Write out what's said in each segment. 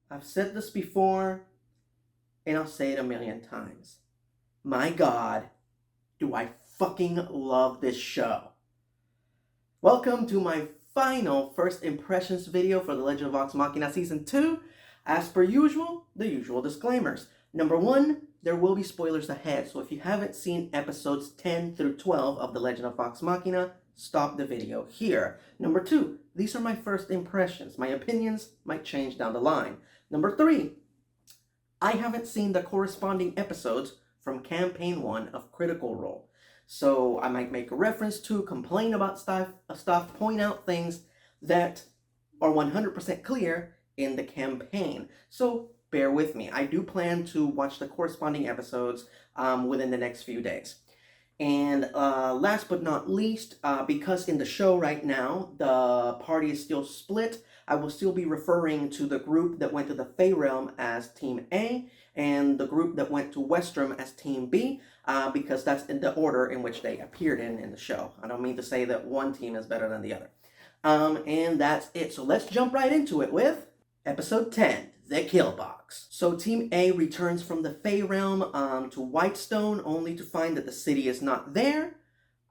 I've said this before, and I'll say it a million times. My God, do I fucking love this show. Welcome to my final first impressions video for The Legend of Vox Machina Season 2. As per usual, the usual disclaimers. Number 1, there will be spoilers ahead, so if you haven't seen episodes 10 through 12 of The Legend of Vox Machina, stop the video here. Number 2, these are my first impressions. My opinions might change down the line. Number 3, I haven't seen the corresponding episodes from Campaign 1 of Critical Role. So I might make a reference to, complain about stuff, point out things that are 100% clear in the campaign. So bear with me. I do plan to watch the corresponding episodes within the next few days. And last but not least, because in the show right now, the party is still split, I will still be referring to the group that went to the Fey Realm as Team A, and the group that went to Westrom as Team B, because that's in the order in which they appeared in the show. I don't mean to say that one team is better than the other. And that's it. So let's jump right into it with Episode 10, The Kill Box. So Team A returns from the Fey Realm to Whitestone, only to find that the city is not there,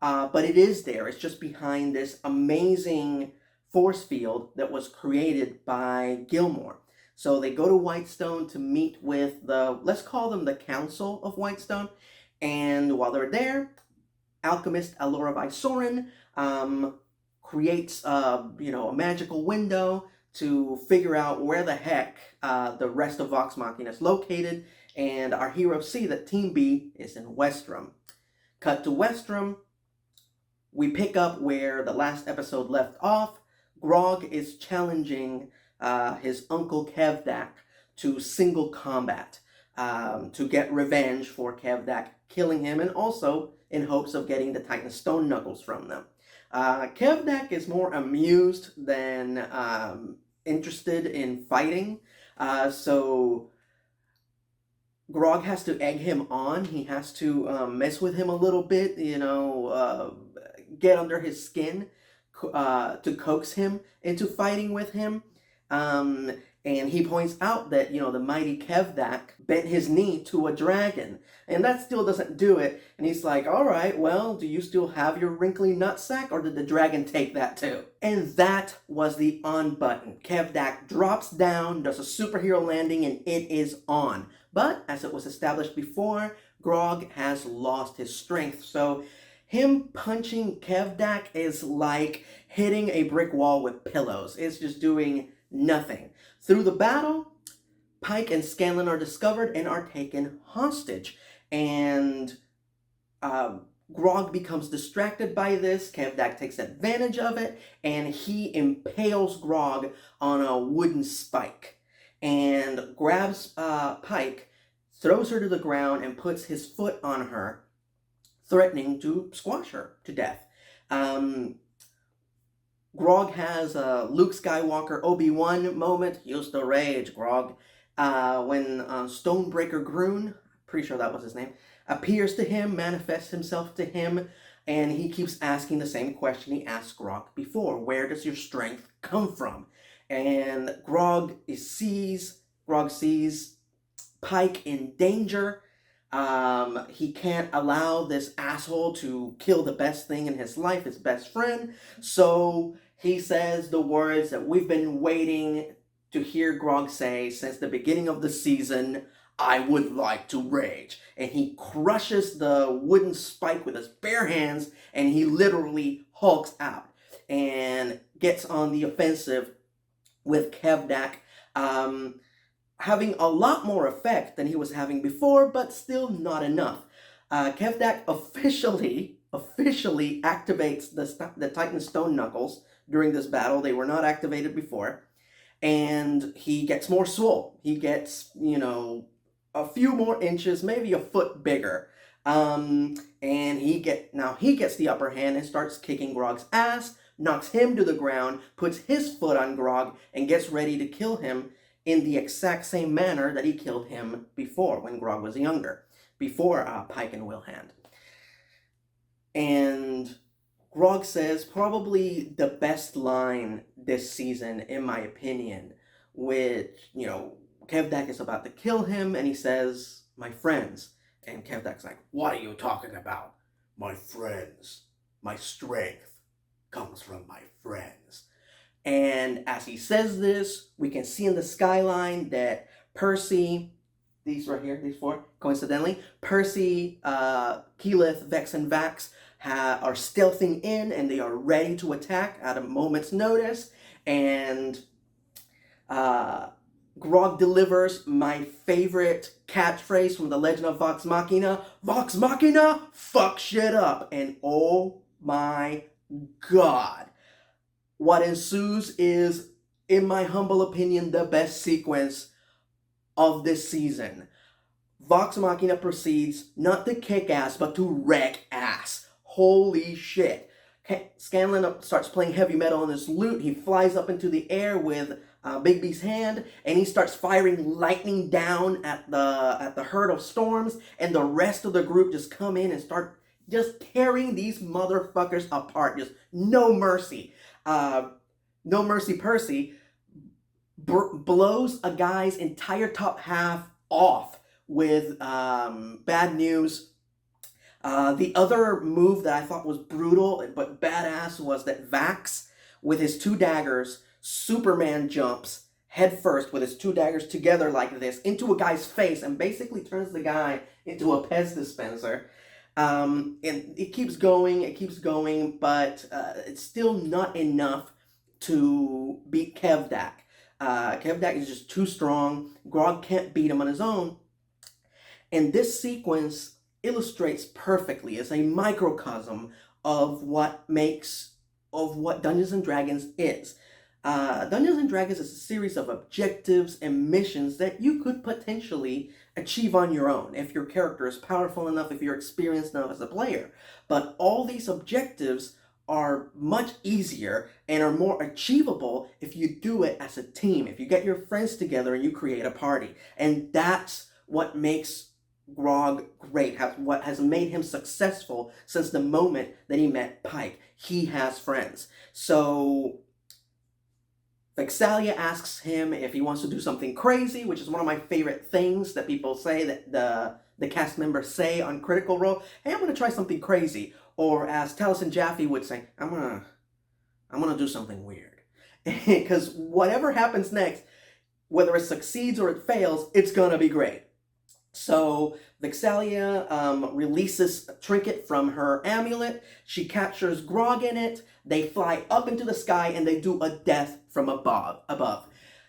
but it is there. It's just behind this amazing force field that was created by Gilmore. So they go to Whitestone to meet with the, let's call them the Council of Whitestone, and while they're there, alchemist Alora Visorin creates a magical window to figure out where the heck the rest of Vox Machina is located, and our heroes see that Team B is in Westrom. Cut to Westrom, we pick up where the last episode left off. Grog is challenging his uncle Kevdak to single combat to get revenge for Kevdak killing him, and also in hopes of getting the Titan Stone Knuckles from them. Kevdak is more amused than interested in fighting, so Grog has to egg him on. He has to mess with him a little bit, get under his skin to coax him into fighting with him. And he points out that, the mighty Kevdak bent his knee to a dragon, and that still doesn't do it. And he's like, all right, well, do you still have your wrinkly nutsack, or did the dragon take that too? And that was the on button. Kevdak drops down, does a superhero landing, and it is on. But, as it was established before, Grog has lost his strength, so him punching Kevdak is like hitting a brick wall with pillows. It's just doing nothing. Through the battle, Pike and Scanlan are discovered and are taken hostage. And Grog becomes distracted by this. Kevdak takes advantage of it, and he impales Grog on a wooden spike and grabs Pike, throws her to the ground, and puts his foot on her, threatening to squash her to death. Grog has a Luke Skywalker Obi-Wan moment. Use the rage, Grog. When Stonebreaker Groon, pretty sure that was his name, appears to him, manifests himself to him, and he keeps asking the same question he asked Grog before. Where does your strength come from? And Grog sees Pike in danger. He can't allow this asshole to kill the best thing in his life, his best friend. So he says the words that we've been waiting to hear Grog say since the beginning of the season: I would like to rage. And he crushes the wooden spike with his bare hands, and he literally hulks out and gets on the offensive with Kevdak, having a lot more effect than he was having before, but still not enough. Kevdak officially activates the Titan Stone Knuckles during this battle. They were not activated before. And he gets more swole. He gets, a few more inches, maybe a foot bigger. And he gets the upper hand and starts kicking Grog's ass, knocks him to the ground, puts his foot on Grog, and gets ready to kill him in the exact same manner that he killed him before, when Grog was younger, before Pike and Wilhand. And Grog says probably the best line this season, in my opinion, which, Kevdak is about to kill him, and he says, "My friends." And Kevdak's like, "What are you talking about? My friends. My strength comes from my friends." And as he says this, we can see in the skyline that Percy, these right here, these four, coincidentally, Percy, Keyleth, Vex, and Vax are stealthing in, and they are ready to attack at a moment's notice. And Grog delivers my favorite catchphrase from the Legend of Vox Machina. Vox Machina, fuck shit up. And oh my god. What ensues is, in my humble opinion, the best sequence of this season. Vox Machina proceeds not to kick ass, but to wreck ass. Holy shit. Scanlan starts playing heavy metal on his lute. He flies up into the air with Bigby's hand, and he starts firing lightning down at the herd of storms, and the rest of the group just come in and start just tearing these motherfuckers apart. Just no mercy. No Mercy Percy blows a guy's entire top half off with bad news. The other move that I thought was brutal but badass was that Vax, with his two daggers, Superman jumps headfirst with his two daggers together like this into a guy's face and basically turns the guy into a Pez dispenser. And it keeps going, but it's still not enough to beat Kevdak. Kevdak is just too strong. Grog can't beat him on his own. And this sequence illustrates perfectly, as a microcosm of what Dungeons and Dragons is. Dungeons and Dragons is a series of objectives and missions that you could potentially achieve on your own if your character is powerful enough, if you're experienced enough as a player. But all these objectives are much easier and are more achievable if you do it as a team, if you get your friends together and you create a party. And that's what makes Grog great, what has made him successful since the moment that he met Pike. He has friends. So Vexalia asks him if he wants to do something crazy, which is one of my favorite things that people say, that the cast members say on Critical Role. Hey, I'm going to try something crazy. Or as Taliesin Jaffe would say, I'm gonna do something weird. Because whatever happens next, whether it succeeds or it fails, it's gonna be great. So Vexalia releases a trinket from her amulet. She captures Grog in it. They fly up into the sky and they do a death from above.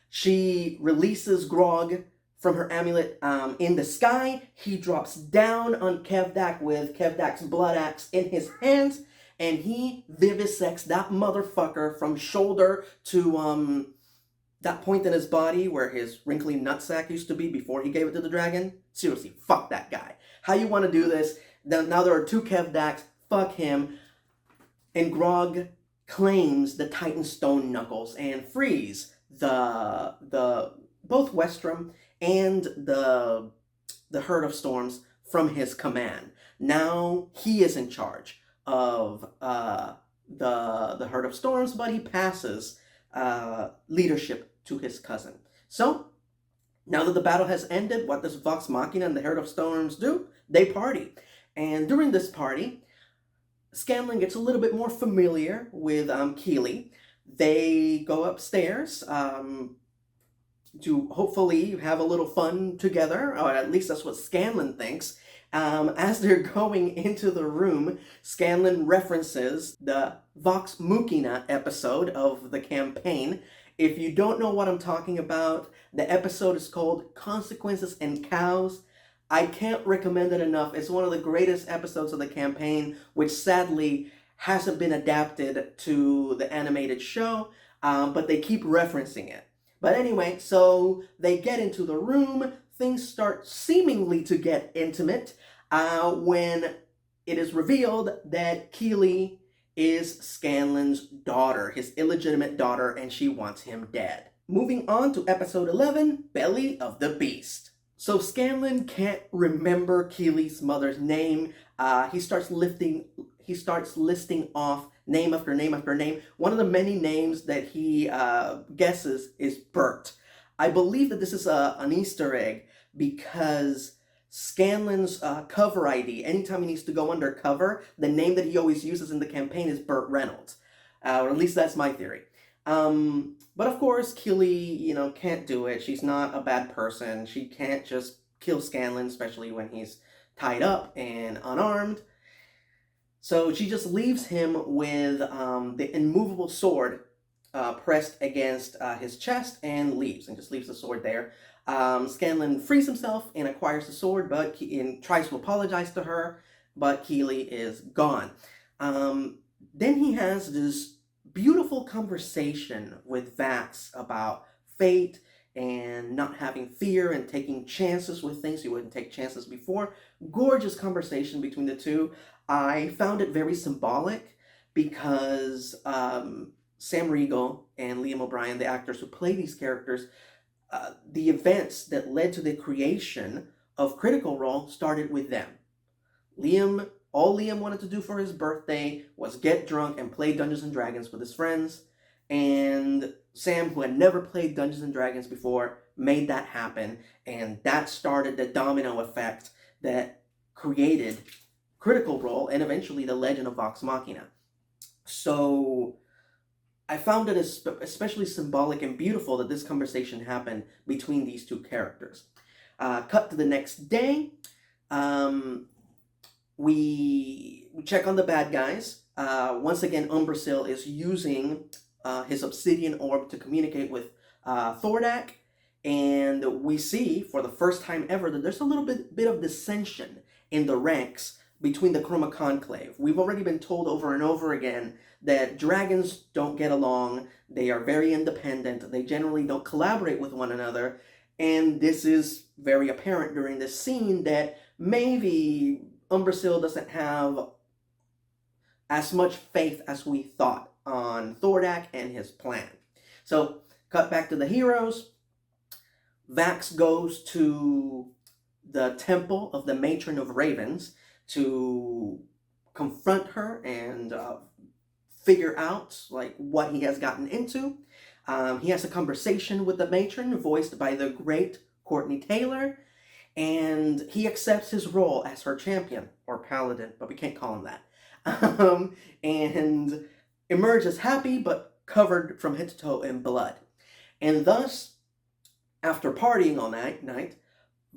She releases Grog from her amulet in the sky. He drops down on Kevdak with Kevdak's blood axe in his hands, and he vivisects that motherfucker from shoulder to that point in his body where his wrinkly nutsack used to be before he gave it to the dragon. Seriously, fuck that guy. How you want to do this? Now there are two Kevdaks. Fuck him. And Grog claims the Titan Stone Knuckles and frees both Westrom and the Herd of Storms from his command. Now he is in charge of the Herd of Storms, but he passes leadership to his cousin. So now that the battle has ended, what does Vox Machina and the Herd of Storms do? They party. And during this party, Scanlan gets a little bit more familiar with Keely. They go upstairs to hopefully have a little fun together, or at least that's what Scanlan thinks. As they're going into the room, Scanlan references the Vox Machina episode of the campaign. If you don't know what I'm talking about, the episode is called Consequences and Cows. I can't recommend it enough. It's one of the greatest episodes of the campaign, which sadly hasn't been adapted to the animated show, but they keep referencing it. But anyway, so they get into the room. Things start seemingly to get intimate when it is revealed that Keely is Scanlan's daughter, his illegitimate daughter, and she wants him dead. Moving on to episode 11, Belly of the Beast. So Scanlan can't remember Keely's mother's name. He starts listing off name after name after name. One of the many names that he guesses is Bert. I believe that this is an Easter egg because Scanlan's cover ID, anytime he needs to go undercover, the name that he always uses in the campaign is Burt Reynolds. Or at least that's my theory. But of course, Keely, can't do it. She's not a bad person. She can't just kill Scanlan, especially when he's tied up and unarmed. So she just leaves him with the immovable sword pressed against his chest and leaves, and just leaves the sword there. Scanlan frees himself and acquires the sword, and tries to apologize to her, but Keely is gone. Then he has this beautiful conversation with Vax about fate and not having fear and taking chances with things he wouldn't take chances before. Gorgeous conversation between the two. I found it very symbolic because Sam Riegel and Liam O'Brien, the actors who play these characters, the events that led to the creation of Critical Role started with them. All Liam wanted to do for his birthday was get drunk and play Dungeons and Dragons with his friends, and Sam, who had never played Dungeons and Dragons before, made that happen, and that started the domino effect that created Critical Role and eventually the Legend of Vox Machina. So I found it especially symbolic and beautiful that this conversation happened between these two characters. Cut to the next day. We check on the bad guys. Once again, Umbrasyl is using his obsidian orb to communicate with Thordak, and we see for the first time ever that there's a little bit of dissension in the ranks between the Chroma Conclave. We've already been told over and over again that dragons don't get along, they are very independent, they generally don't collaborate with one another, and this is very apparent during this scene that maybe Umbrasyl doesn't have as much faith as we thought on Thordak and his plan. So, cut back to the heroes. Vax goes to the temple of the Matron of Ravens to confront her and figure out what he has gotten into. He has a conversation with the matron voiced by the great Courtney Taylor, and he accepts his role as her champion, or paladin, but we can't call him that, and emerges happy but covered from head to toe in blood. And thus, after partying all night,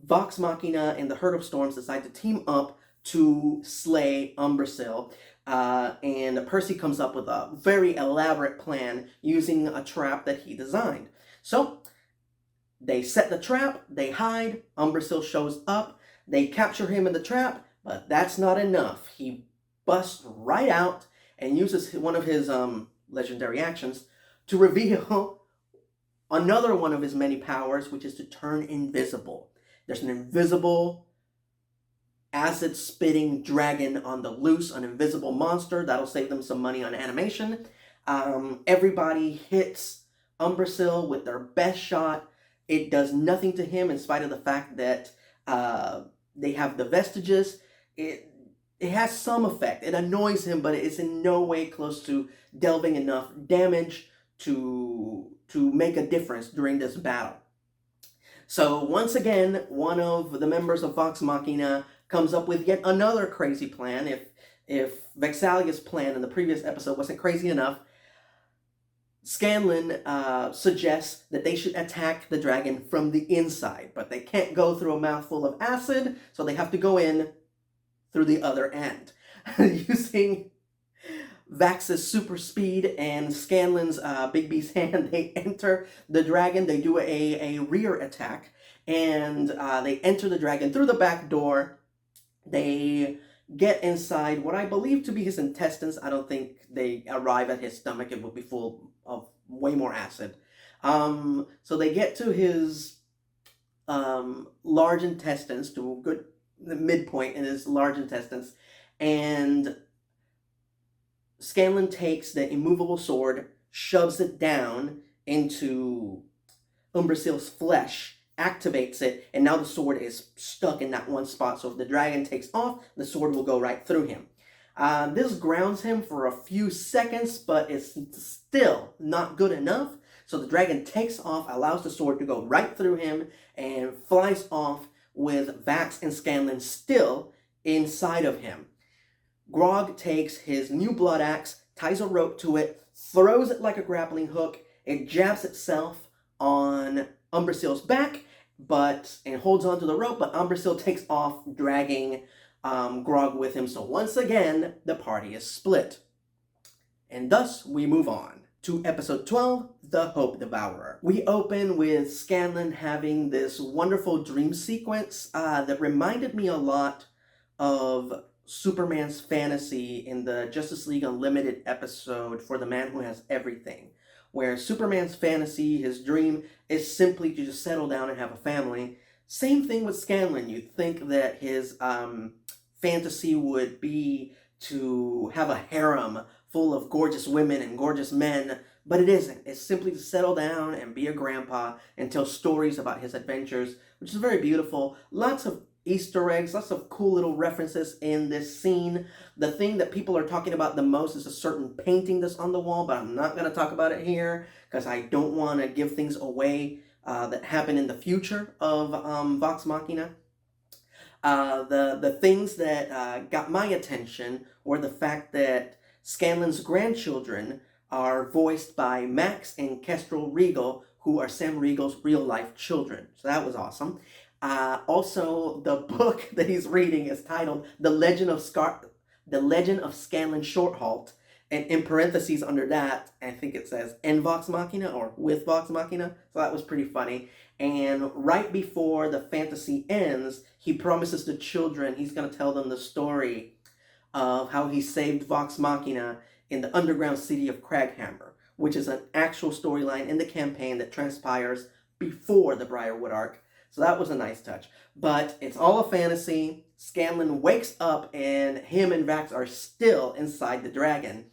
Vox Machina and the Herd of Storms decide to team up to slay Umbrasyl, and Percy comes up with a very elaborate plan using a trap that he designed. So, they set the trap, they hide, Umbrasyl shows up, they capture him in the trap, but that's not enough. He busts right out and uses one of his legendary actions to reveal another one of his many powers, which is to turn invisible. There's an invisible acid-spitting dragon on the loose, an invisible monster. That'll save them some money on animation. Everybody hits Umbrasyl with their best shot. It does nothing to him in spite of the fact that they have the vestiges. It has some effect. It annoys him, but it's in no way close to delving enough damage to make a difference during this battle. So once again, one of the members of Vox Machina comes up with yet another crazy plan. If Vexalia's plan in the previous episode wasn't crazy enough, Scanlan suggests that they should attack the dragon from the inside, but they can't go through a mouthful of acid, so they have to go in through the other end. Using Vax's super speed and Scanlan's Big B's hand, they enter the dragon. They do a rear attack, and they enter the dragon through the back door. They get inside what I believe to be his intestines. I don't think they arrive at his stomach. It would be full of way more acid. So they get to his large intestines, to a good midpoint in his large intestines, and Scanlan takes the immovable sword, shoves it down into Umbrasyl's flesh, activates it, and now the sword is stuck in that one spot. So if the dragon takes off, the sword will go right through him. This grounds him for a few seconds, but it's still not good enough. So the dragon takes off, allows the sword to go right through him, and flies off with Vax and Scanlan still inside of him. Grog takes his new blood axe, ties a rope to it, throws it like a grappling hook. It jabs itself on Umbrasyl's back, and holds onto the rope, but Umbrasyl takes off, dragging Grog with him. So once again, the party is split. And thus, we move on to episode 12, The Hope Devourer. We open with Scanlan having this wonderful dream sequence that reminded me a lot of Superman's fantasy in the Justice League Unlimited episode for the Man Who Has Everything, where Superman's fantasy, his dream, is simply to just settle down and have a family. Same thing with Scanlan. You'd think that his fantasy would be to have a harem full of gorgeous women and gorgeous men, but it isn't. It's simply to settle down and be a grandpa and tell stories about his adventures, which is very beautiful. Lots of Easter eggs, lots of cool little references in this scene. The thing that people are talking about the most is a certain painting that's on the wall, but I'm not going to talk about it here because I don't want to give things away that happen in the future of Vox Machina. The things that got my attention were the fact that Scanlan's grandchildren are voiced by Max and Kestrel Regal, who are Sam Regal's real-life children. So that was awesome. Also, the book that he's reading is titled The Legend of Scanlan Shorthalt, and in parentheses under that, I think it says "en Vox Machina" or "with Vox Machina." So that was pretty funny. And right before the fantasy ends, he promises the children he's going to tell them the story of how he saved Vox Machina in the underground city of Craghammer, which is an actual storyline in the campaign that transpires before the Briarwood arc. So that was a nice touch. But it's all a fantasy. Scanlan wakes up and him and Vax are still inside the dragon.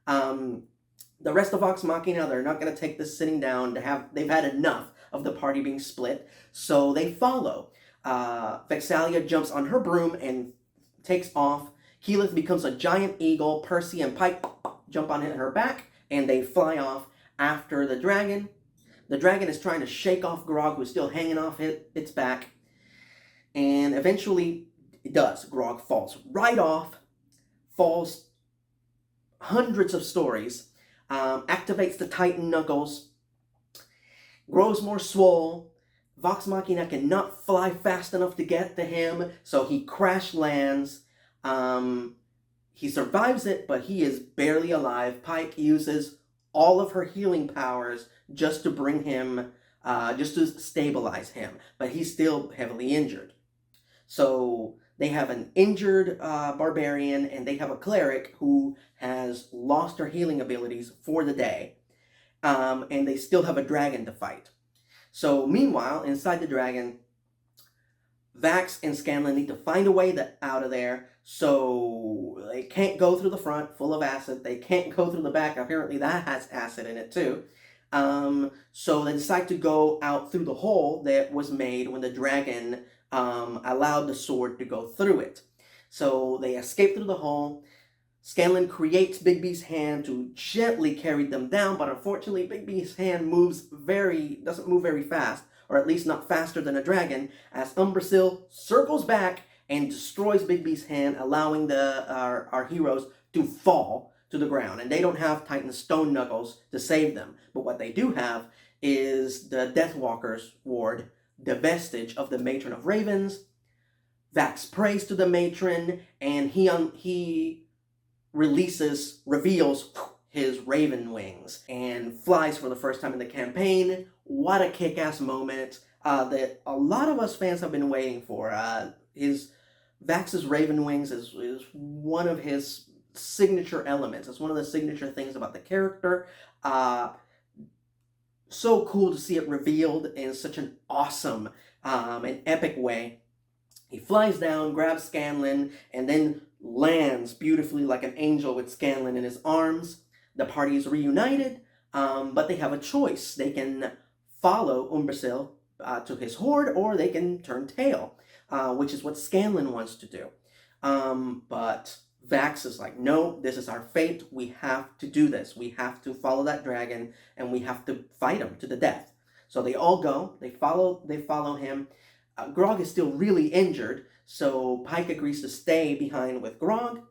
The rest of Vox Machina, they're not going to take this sitting down. They've had enough of the party being split. So they follow. Vexalia jumps on her broom and takes off. Keyleth becomes a giant eagle. Percy and Pike jump on her back and they fly off after the dragon. The dragon is trying to shake off Grog, who's still hanging off its back. And eventually it does. Grog falls right off, falls hundreds of stories, activates the Titan Knuckles, grows more swole. Vox Machina cannot fly fast enough to get to him, so he crash lands. He survives it, but he is barely alive. Pike uses all of her healing powers just to bring him, just to stabilize him, but he's still heavily injured. So they have an injured barbarian, and they have a cleric who has lost her healing abilities for the day, and they still have a dragon to fight. So meanwhile, inside the dragon, Vax and Scanlan need to find a way out of there. So they can't go through the front, full of acid. They can't go through the back. Apparently that has acid in it too. So they decide to go out through the hole that was made when the dragon allowed the sword to go through it. So they escape through the hole. Scanlan creates Bigby's hand to gently carry them down, but unfortunately Bigby's hand doesn't move very fast, or at least not faster than a dragon, as Umbrasyl circles back and destroys Bigby's hand, allowing our heroes to fall to the ground. And they don't have Titan Stone Knuckles to save them, but what they do have is the Deathwalker's ward, the vestige of the Matron of Ravens. Vax prays to the Matron, and he reveals his raven wings and flies for the first time in the campaign. What a kick-ass moment that a lot of us fans have been waiting for. Vax's raven wings is one of his signature elements. It's one of the signature things about the character. So cool to see it revealed in such an awesome and epic way. He flies down, grabs Scanlan, and then lands beautifully like an angel with Scanlan in his arms. The party is reunited, but they have a choice. They can follow Umbrasyl to his horde, or they can turn tail, which is what Scanlan wants to do. But Vax is like, no, this is our fate. We have to do this. We have to follow that dragon, and we have to fight him to the death. So they all go. They follow him. Grog is still really injured, so Pike agrees to stay behind with Grog,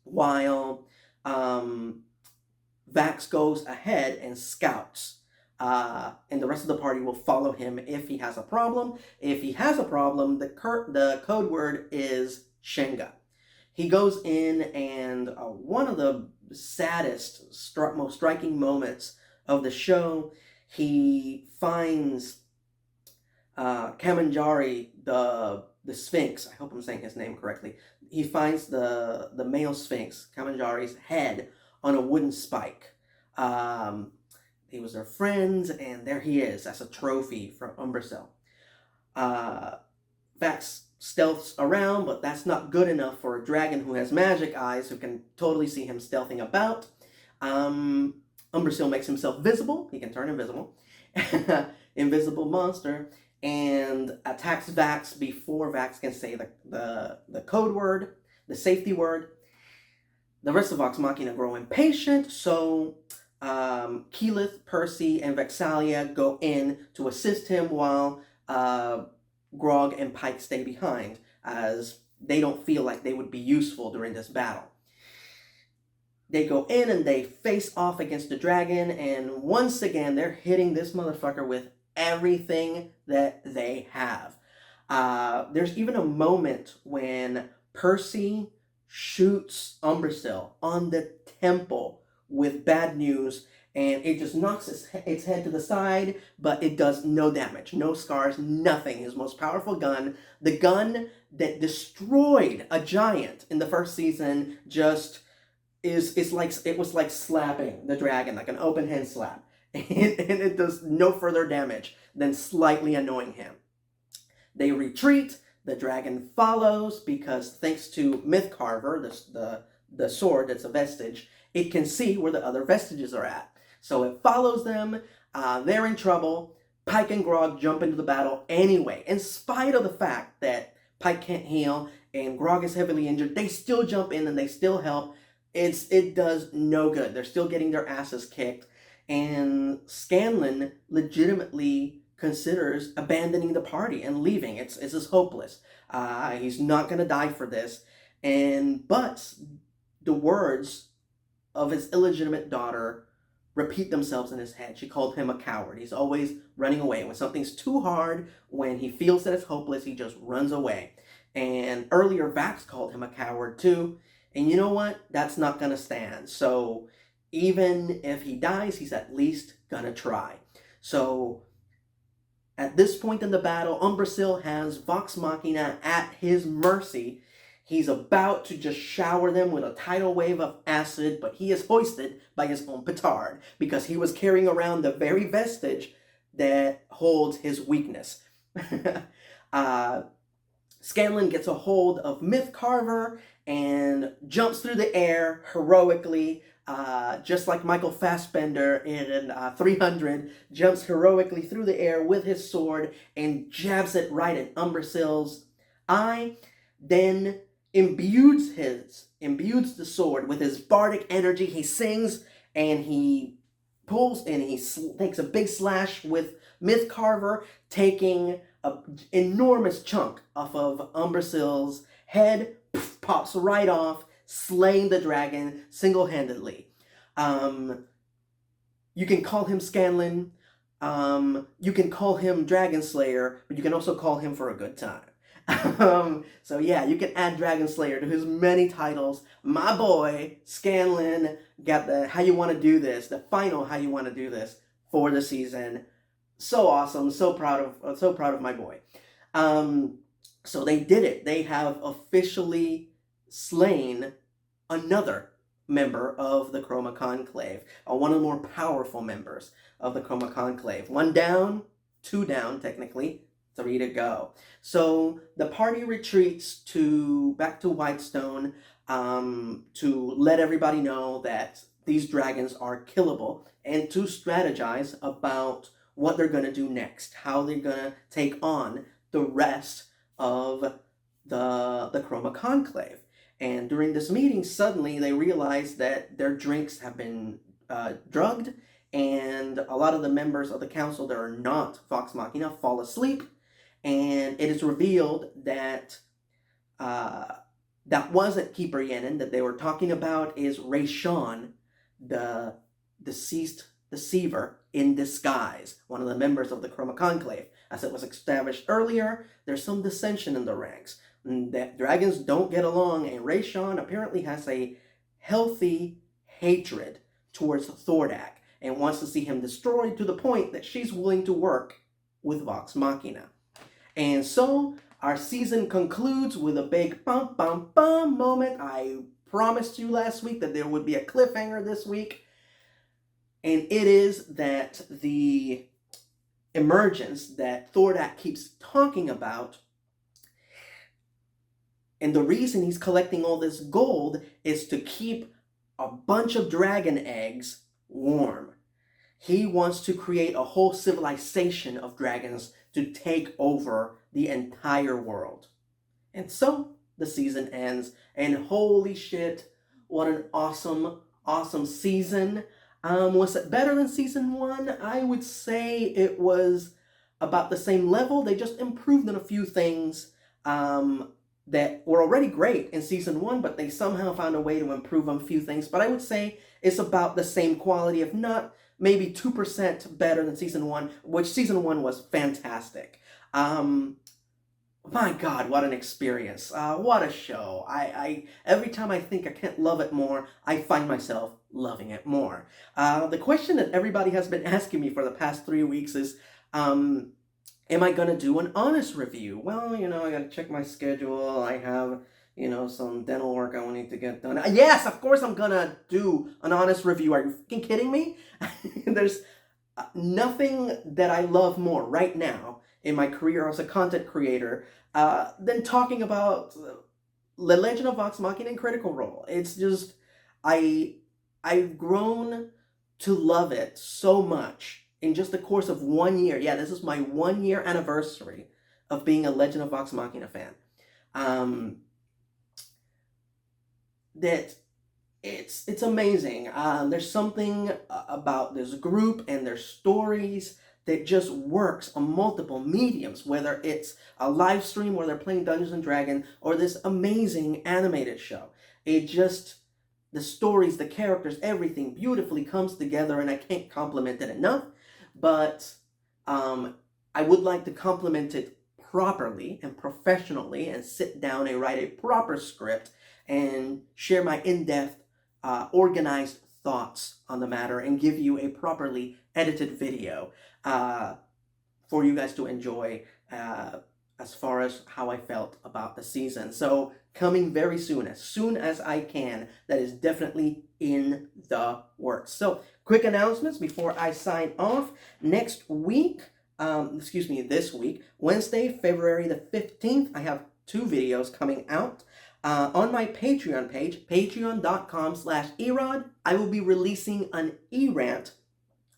while Vax goes ahead and scouts. And the rest of the party will follow him if he has a problem. If he has a problem, the code word is Shenga. He goes in, and one of the saddest, most striking moments of the show, he finds Kamanjari, the Sphinx. I hope I'm saying his name correctly. He finds the male Sphinx, Kamanjari's head, on a wooden spike. He was their friends, and there he is as a trophy from Umbrasyl. Vax stealths around, but that's not good enough for a dragon who has magic eyes, who can totally see him stealthing about. Umbrasyl makes himself visible. He can turn invisible. Invisible monster. And attacks Vax before Vax can say the code word, the safety word. The rest of Vox Machina grow impatient, so Keyleth, Percy, and Vexalia go in to assist him, while Grog and Pike stay behind, as they don't feel like they would be useful during this battle. They go in and they face off against the dragon, and once again, they're hitting this motherfucker with everything that they have. There's even a moment when Percy shoots Umbrasyl on the temple with bad news, and it just knocks its head to the side, but it does no damage, no scars, nothing. His most powerful gun, the gun that destroyed a giant in the first season, just is like, it was like slapping the dragon, like an open hand slap. And it does no further damage than slightly annoying him. They retreat. The dragon follows, because thanks to Mythcarver, the sword that's a vestige, it can see where the other vestiges are at. So it follows them. They're in trouble. Pike and Grog jump into the battle anyway. In spite of the fact that Pike can't heal and Grog is heavily injured, they still jump in and they still help. It does no good. They're still getting their asses kicked. And Scanlan legitimately considers abandoning the party and leaving. It's just hopeless. He's not going to die for this. But the words of his illegitimate daughter repeat themselves in his head. She called him a coward. He's always running away. When something's too hard, when he feels that it's hopeless, he just runs away. And earlier, Vax called him a coward too. And you know what? That's not going to stand. So even if he dies, he's at least going to try. So at this point in the battle, Umbrasyl has Vox Machina at his mercy. He's about to just shower them with a tidal wave of acid, but he is hoisted by his own petard, because he was carrying around the very vestige that holds his weakness. Scanlan gets a hold of Mythcarver and jumps through the air heroically, just like Michael Fassbender in 300, jumps heroically through the air with his sword and jabs it right at Umbrasyl's eye, then imbues the sword with his bardic energy. He sings, and he pulls, and he takes a big slash with Mythcarver, taking an enormous chunk off of Umbrasyl's head, pops right off, slaying the dragon single-handedly. You can call him Scanlan, you can call him Dragon Slayer, but you can also call him for a good time. So yeah, you can add Dragon Slayer to his many titles. My boy Scanlan got the How You Want to Do This, the final How You Want to Do This for the season. So awesome, so proud of my boy. So they did it. They have officially slain another member of the Chroma Conclave, one of the more powerful members of the Chroma Conclave. 1 down, 2 down, technically, 3 to go. So the party retreats back to Whitestone to let everybody know that these dragons are killable, and to strategize about what they're going to do next, how they're going to take on the rest of the Chroma Conclave. And during this meeting, suddenly they realize that their drinks have been drugged, and a lot of the members of the council that are not Vox Machina fall asleep, and it is revealed that that wasn't Keeper Yenin. That they were talking about is Rayshawn, the deceased deceiver in disguise, one of the members of the Chroma Conclave. As it was established earlier, there's some dissension in the ranks. That dragons don't get along, and Rayshawn apparently has a healthy hatred towards Thordak and wants to see him destroyed, to the point that she's willing to work with Vox Machina. And so our season concludes with a big bum bum bum moment. I promised you last week that there would be a cliffhanger this week, and it is that the emergence that Thordak keeps talking about, and the reason he's collecting all this gold is to keep a bunch of dragon eggs warm. He wants to create a whole civilization of dragons to take over the entire world. And so the season ends, and holy shit, what an awesome, awesome season. Was it better than season 1? I would say it was about the same level. They just improved on a few things that were already great in season 1, but they somehow found a way to improve on a few things. But I would say it's about the same quality, if not maybe 2% better than season 1, which season 1 was fantastic. My God, what an experience. What a show. I every time I think I can't love it more, I find myself loving it more. The question that everybody has been asking me for the past 3 weeks is, am I going to do an honest review? Well, I got to check my schedule. I have, some dental work I need to get done. Yes, of course I'm going to do an honest review. Are you fucking kidding me? There's nothing that I love more right now in my career as a content creator than talking about The Legend of Vox Machina and Critical Role. It's just, I've grown to love it so much in just the course of 1 year. Yeah, this is my 1 year anniversary of being a Legend of Vox Machina fan. That it's amazing. There's something about this group and their stories that just works on multiple mediums, whether it's a live stream where they're playing Dungeons and Dragons or this amazing animated show. It just, the stories, the characters, everything beautifully comes together, and I can't compliment it enough. But I would like to compliment it properly and professionally and sit down and write a proper script and share my in-depth, organized thoughts on the matter and give you a properly edited video for you guys to enjoy as far as how I felt about the season. So coming very soon as I can. That is definitely in the works. So quick announcements before I sign off. Next week, this week, Wednesday, February the 15th, I have 2 videos coming out. On my Patreon page, patreon.com/erod, I will be releasing an e-rant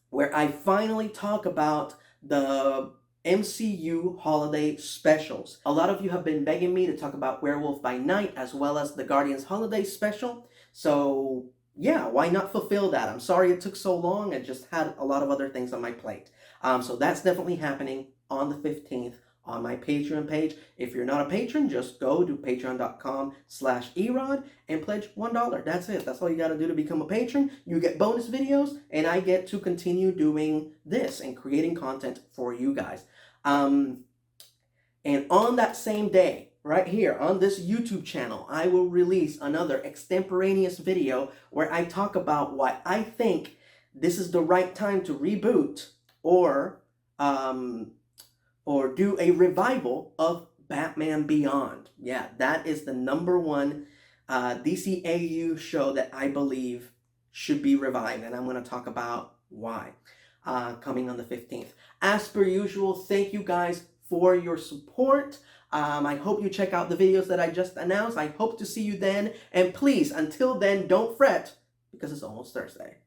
where I finally talk about the MCU holiday specials. A lot of you have been begging me to talk about Werewolf by Night as well as the Guardians holiday special. So yeah, why not fulfill that? I'm sorry it took so long. I just had a lot of other things on my plate. So that's definitely happening on the 15th on my Patreon page. If you're not a patron, just go to patreon.com/erod and pledge $1. That's it. That's all you got to do to become a patron. You get bonus videos, and I get to continue doing this and creating content for you guys. And on that same day, right here on this YouTube channel, I will release another extemporaneous video where I talk about why I think this is the right time to reboot or do a revival of Batman Beyond. Yeah, that is the #1 DCAU show that I believe should be revived, and I'm going to talk about why coming on the 15th. As per usual, thank you guys for your support. I hope you check out the videos that I just announced. I hope to see you then, and please, until then, don't fret, because it's almost Thursday.